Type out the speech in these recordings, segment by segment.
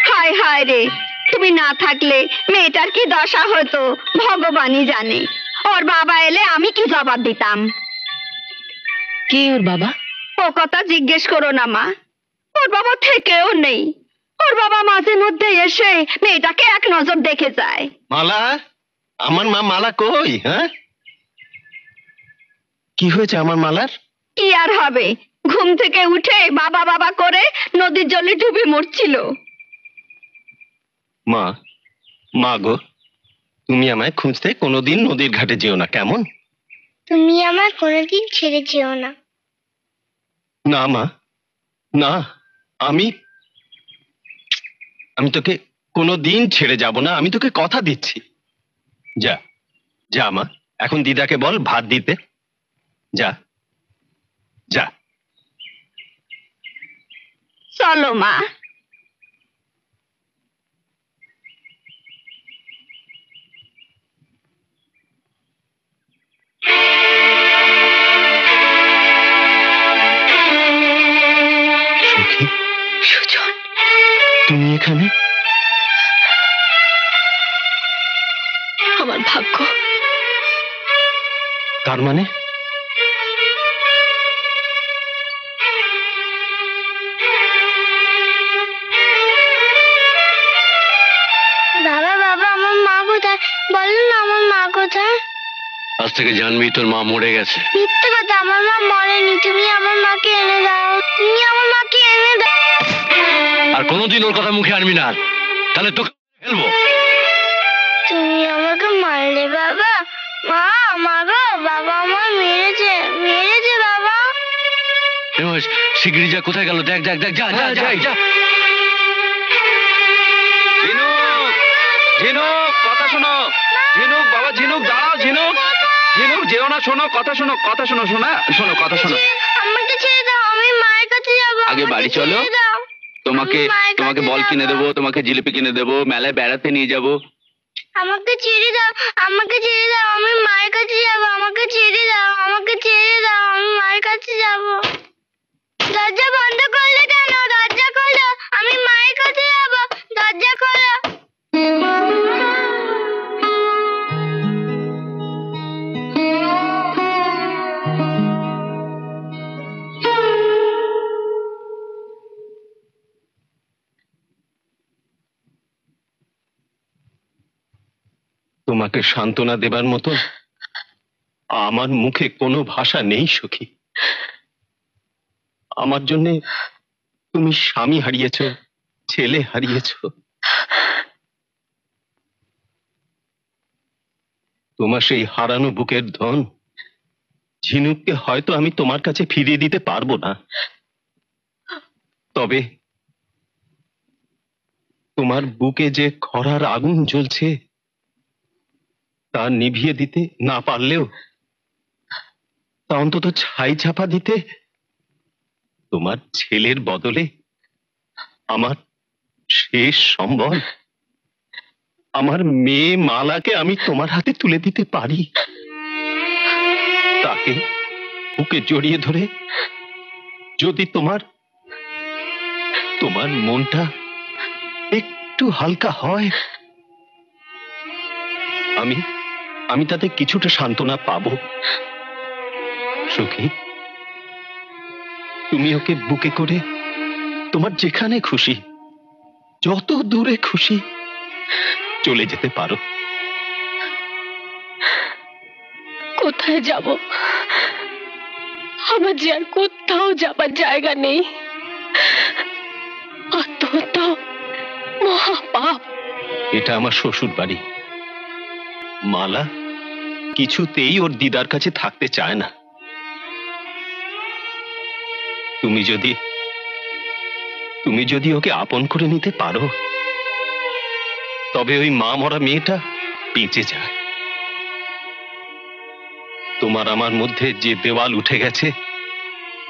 হায় হায় রে, তুমি না থাকলে মেয়েটার কি দশা হতো ভগবানই জানে। ওর বাবা এলে আমি কি জবাব দিতাম? কে ওর বাবা? ও কথা জিজ্ঞেস করো না মা, ওর বাবা থেকেও নেই। ওর বাবা মাঝে মধ্যে এসে মেয়েটাকে এক নজর দেখে যায়। মালা, আমার মা মালা কই? হ্যাঁ, কি হয়েছে আমার মালার? কি আর হবে, ঘুম থেকে উঠে বাবা বাবা করে নদীর জলে ডুবে মরছিল। মা, মা গো, তুমি আমায় খুঁজতে কোনোদিন নদীর ঘাটে যেও না, কেমন? তুমি আমার কোনোদিন ছেড়ে যেও না। না মা, না, আমি তোকে কোনোদিন ছেড়ে যাব না, আমি তোকে কথা দিচ্ছি। যা যা মা, এখন দিদাকে বল ভাত দিতে। যা যা। চলো মা। সখী, সুজন, তুমি এখানে? আমার ভাগ্য। তার মানে? বাবা বাবা, আমার মা কোথায়? বলো না আমার মা কোথায়? আজ থেকে জানবি তোর মা মরে গেছে। মিথ্যে কথা, আমার মা মরেনি। তুমি আমার মাকে এনে দাও, তুমি আমার মাকে এনে দাও। আর কোনোদিন ওর কথা মুখে আনবি না, তাহলে তোকে ফেলবো। তুমি আমাকে মারলে বাবা। মা, মা গো, বাবা আমার মেরেছে, মেরেছে বাবা। শিগগিরি যা, কোথায় গেল? দেখ দেখ দেখ, যা যা যা যা। ঝিনুক, ঝিনুক, কথা শোনো। ঝিনুক, বাবা ঝিনুক, দাঁড়াও। ঝিনুক, ঝিনুক, যেও না, শোনো কথা, শোনো কথা, শোনো শোনা, শোনো কথা, শোনো। আমাকে ছেড়ে দাও, আমি মায়ের কাছে যাবো। আগে বাড়ি চলো, তোমাকে তোমাকে বল কিনে দেবো, তোমাকে জিলিপি কিনে দেবো, মেলায় বেড়াতে নিয়ে যাবো। আমাকে ছেড়ে দাও, আমাকে ছেড়ে দাও, আমি মায়ের কাছে যাবো। আমাকে ছেড়ে দাও, আমাকে ছেড়ে দাও, আমি মায়ের কাছে যাবো। দরজা বন্ধ করলে কেন? দরজা খোলো, আমি মায়ের কাছে যাবো। দরজা খোলো। তোমাকে সান্ত্বনা দেবার মতো আমার মুখে কোনো ভাষা নেই সখী। আমার জন্যে তুমি স্বামী হারিয়েছ, ছেলে হারিয়েছ। তোমার সেই হারানো বুকের ধন ঝিনুককে হয়তো আমি তোমার কাছে ফিরিয়ে দিতে পারবো না, তবে তোমার বুকে যে খরার আগুন জ্বলছে তা নিভিয়ে দিতে না পারলেও তা অন্তত ছাই চাপা দিতে তোমার ছেলের বদলে আমার শেষ সম্বল, আমার মেয়ে মালাকে আমি তোমার হাতে তুলে দিতে পারি। তাকে বুকে জড়িয়ে ধরে যদি তোমার মনটা একটু হালকা হয়, আমি তাতে কিছুটা সান্ত্বনা পাবো। সখী, তুমি ওকে বুকে করে তোমার যেখানে খুশি, যত দূরে খুশি চলে যেতে পারো। কোথায় যাব? আমার যে আর কোথাও যাবার জায়গা নেই। আত্মহত্যা মহাপাপ। এটা আমার শ্বশুর বাড়ি। মালা কিছুতেই ওর দিদার কাছে থাকতে চায় না। তুমি যদি ওকে আপন করে নিতে পারো তবে ওই মা মরা মেয়েটা বেঁচে যায়। তোমার আমার মধ্যে যে দেওয়াল উঠে গেছে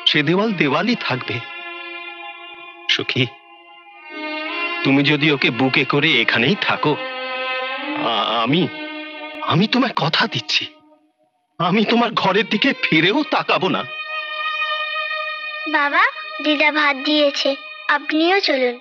সে দেওয়াল দেওয়ালই থাকবে। সখী, তুমি যদি ওকে বুকে করে এখানেই থাকো, আমি তোমায় কথা দিচ্ছি, আমি তোমার ঘরের দিকে ফিরেও তাকাবো না। বাবা, দিদা ভাত দিয়েছে, আপনিও চলুন।